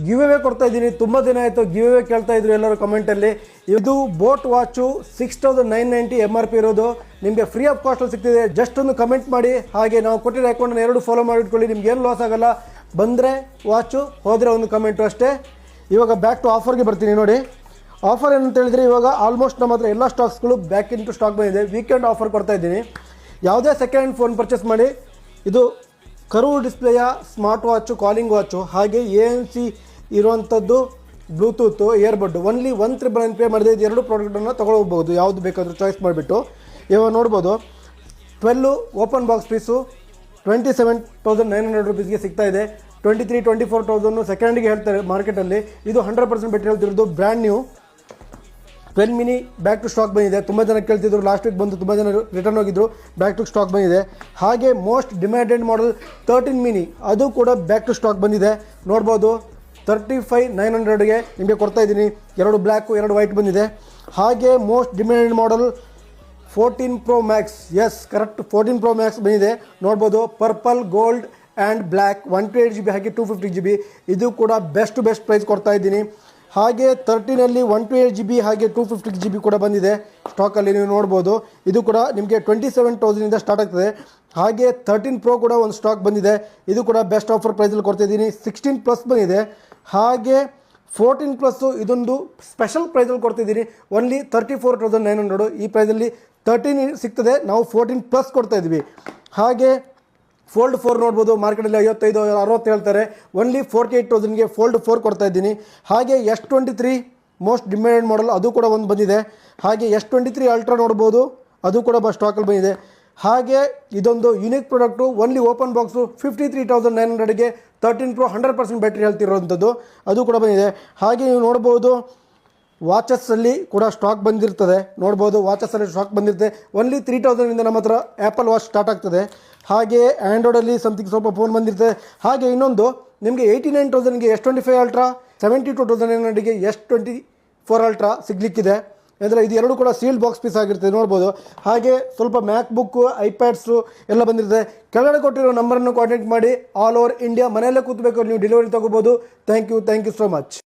Give away ಕೊಡ್ತಾ ಇದ್ದೀನಿ. ತುಂಬ ದಿನ ಆಯಿತು ಗಿವ್ ಅವೇ ಕೇಳ್ತಾ ಇದ್ರು ಎಲ್ಲರೂ ಕಮೆಂಟಲ್ಲಿ. ಇದು ಬೋಟ್ ವಾಚು 6990 MRP ಇರೋದು ನಿಮಗೆ ಫ್ರೀ ಆಫ್ ಕಾಸ್ಟಲ್ಲಿ ಸಿಗ್ತಿದೆ. ಜಸ್ಟ್ ಒಂದು ಕಮೆಂಟ್ ಮಾಡಿ, ಹಾಗೆ ನಾವು ಕೊಟ್ಟಿರೋ ಅಕೌಂಟನ್ನು ಎರಡು ಫಾಲೋ ಮಾಡಿಟ್ಕೊಳ್ಳಿ. ನಿಮ್ಗೆ ಏನು ಲಾಸ್ ಆಗಲ್ಲ. ಬಂದರೆ ವಾಚು, ಹೋದರೆ ಒಂದು ಕಮೆಂಟು ಅಷ್ಟೇ. ಇವಾಗ ಬ್ಯಾಕ್ ಟು ಆಫರ್ಗೆ ಬರ್ತೀನಿ ನೋಡಿ. ಆಫರ್ ಏನಂತ ಹೇಳಿದರೆ, ಇವಾಗ ಆಲ್ಮೋಸ್ಟ್ ನಮ್ಮ ಹತ್ರ ಎಲ್ಲ ಸ್ಟಾಕ್ಸ್ಗಳು ಬ್ಯಾಕ್ ಇಂಟು ಸ್ಟಾಕ್ ಬಂದಿದೆ. ವೀಕೆಂಡ್ ಆಫರ್ ಕೊಡ್ತಾ ಇದ್ದೀನಿ. ಯಾವುದೇ ಸೆಕೆಂಡ್ ಹ್ಯಾಂಡ್ ಫೋನ್ ಪರ್ಚೇಸ್ ಮಾಡಿ. ಇದು ಕರ್ವ್ ಡಿಸ್ಪ್ಲೇಯ ಸ್ಮಾರ್ಟ್ ವಾಚು, ಕಾಲಿಂಗ್ ವಾಚು, ಹಾಗೆ ANC ಇರುವಂಥದ್ದು, ಬ್ಲೂಟೂತು, ಇಯರ್ಬಡ್ ಓನ್ಲಿ 1399 ಪೇ ಮಾಡಿದೆ. ಇದು ಎರಡು ಪ್ರಾಡಕ್ಟನ್ನು ತೊಗೊಳ್ಬೋದು, ಯಾವುದು ಬೇಕಾದರೂ ಚಾಯ್ಸ್ ಮಾಡಿಬಿಟ್ಟು. ಇವಾಗ ನೋಡ್ಬೋದು 12 ಓಪನ್ ಬಾಕ್ಸ್ ಪೀಸು 27,900 ರುಪೀಸ್ಗೆ ಸಿಗ್ತಾ ಇದೆ. 23-24,000 ಸೆಕೆಂಡಿಗೆ ಹೇಳ್ತಾರೆ ಮಾರ್ಕೆಟಲ್ಲಿ. ಇದು 100% ಬೆಟ್ರ್ ಹೇಳ್ತಿರೋದು. Brand new 12 mini back to stock ಬಂದಿದೆ. ತುಂಬ ಜನ ಕೇಳ್ತಿದ್ರು, ಲಾಸ್ಟ್ ವೀಕ್ ಬಂದು ತುಂಬ ಜನ ರಿಟರ್ನ್ ಹೋಗಿದ್ರು. ಬ್ಯಾಕ್ ಟು ಸ್ಟಾಕ್ ಬಂದಿದೆ. ಹಾಗೆ ಮೋಸ್ಟ್ ಡಿಮ್ಯಾಂಡೆಡ್ ಮಾಡೆಲ್ 13 ಮಿನಿ, ಅದು ಕೂಡ ಬ್ಯಾಕ್ ಟು ಸ್ಟಾಕ್ ಬಂದಿದೆ. ನೋಡ್ಬೋದು 35,900ಗೆ ನಿಮಗೆ ಕೊಡ್ತಾ ಇದ್ದೀನಿ. ಎರಡು ಬ್ಲ್ಯಾಕು, ಎರಡು ವೈಟ್ ಬಂದಿದೆ. ಹಾಗೆ most demanded model 14 Pro Max, yes correct 14 Pro Max ಬಂದಿದೆ. ನೋಡ್ಬೋದು purple, gold and black, 128GB ಹಾಗೆ 250GB. ಇದು ಕೂಡ ಬೆಸ್ಟ್ ಪ್ರೈಸ್ ಕೊಡ್ತಾ ಇದ್ದೀನಿ. ಹಾಗೆ 13ನಲ್ಲಿ 128GB ಹಾಗೆ 250GB ಕೂಡ ಬಂದಿದೆ ಸ್ಟಾಕಲ್ಲಿ, ನೀವು ನೋಡ್ಬೋದು. ಇದು ಕೂಡ ನಿಮಗೆ 27,000ಇಂದ ಸ್ಟಾರ್ಟ್ ಆಗ್ತದೆ. ಹಾಗೆ 13 Pro ಕೂಡ ಒಂದು ಸ್ಟಾಕ್ ಬಂದಿದೆ. ಇದು ಕೂಡ ಬೆಸ್ಟ್ ಆಫರ್ ಪ್ರೈಸಲ್ಲಿ ಕೊಡ್ತಾಯಿದ್ದೀನಿ. 16+ ಬಂದಿದೆ. ಹಾಗೆ 14+ ಇದೊಂದು ಸ್ಪೆಷಲ್ ಪ್ರೈಸಲ್ಲಿ ಕೊಡ್ತಿದ್ದೀನಿ. ಓನ್ಲಿ 34,900. ಈ ಪ್ರೈಸಲ್ಲಿ 13 ಸಿಗ್ತದೆ, ನಾವು 14+ ಕೊಡ್ತಾಯಿದ್ವಿ. ಹಾಗೆ ಫೋಲ್ಡ್ 4 ನೋಡ್ಬೋದು, ಮಾರ್ಕೆಟಲ್ಲಿ 55-60 ಹೇಳ್ತಾರೆ. ಓನ್ಲಿ 48,000ಗೆ ಫೋಲ್ಡ್ 4 ಕೊಡ್ತಾ ಇದ್ದೀನಿ. ಹಾಗೆ S23 ಮೋಸ್ಟ್ ಡಿಮ್ಯಾಂಡೆಡ್ ಮಾಡೆಲ್, ಅದು ಕೂಡ ಒಂದು ಬಂದಿದೆ. ಹಾಗೆ S23 ಅಲ್ಟ್ರಾ ನೋಡ್ಬೋದು, ಅದು ಕೂಡ ಸ್ಟಾಕಲ್ಲಿ ಬಂದಿದೆ. ಹಾಗೆ ಇದೊಂದು unique product, only open box 53,900ಗೆ 13 Pro 100% ಬ್ಯಾಟ್ರಿ ಹೇಳ್ತಿರೋವಂಥದ್ದು, ಅದು ಕೂಡ ಬಂದಿದೆ. ಹಾಗೆ ನೀವು ನೋಡ್ಬೋದು ವಾಚಸ್ಸಲ್ಲಿ ಕೂಡ ಸ್ಟಾಕ್ ಬಂದಿರ್ತದೆ. ನೋಡ್ಬೋದು ವಾಚಸ್ಸಲ್ಲಿ ಸ್ಟಾಕ್ ಬಂದಿರುತ್ತೆ. ಓನ್ಲಿ 3,000ಇಂದ ನಮ್ಮ ಹತ್ರ ಆ್ಯಪಲ್ ವಾಚ್ ಸ್ಟಾರ್ಟ್ ಆಗ್ತದೆ. ಹಾಗೆ ಆ್ಯಂಡ್ರಾಯ್ಡಲ್ಲಿ ಸಮಥಿಂಗ್ ಸ್ವಲ್ಪ ಫೋನ್ ಬಂದಿರ್ತದೆ. ಹಾಗೆ ಇನ್ನೊಂದು ನಿಮಗೆ 89,000ಗೆ S25 ಅಲ್ಟ್ರಾ, 72,900ಗೆ S24 ಅಲ್ಟ್ರಾ ಸಿಗಲಿಕ್ಕಿದೆ. ಅಂದರೆ ಇದು ಎರಡು ಕೂಡ ಸೀಲ್ಡ್ ಬಾಕ್ಸ್ ಪೀಸ್ ಆಗಿರ್ತದೆ, ನೋಡ್ಬೋದು. ಹಾಗೆ ಸ್ವಲ್ಪ ಮ್ಯಾಕ್ಬುಕ್ಕು, ಐಪ್ಯಾಡ್ಸು ಎಲ್ಲ ಬಂದಿರ್ತದೆ. ಕೆಳಗಡೆ ಕೊಟ್ಟಿರೋ ನಂಬರನ್ನು ಕಾಂಟ್ಯಾಕ್ಟ್ ಮಾಡಿ. ಆಲ್ ಓವರ್ ಇಂಡಿಯಾ ಮನೆಯಲ್ಲೇ ಕೂತ್ಬೇಕು, ನೀವು ಡೆಲಿವರಿ ತೊಗೋಬೋದು. Thank you so much.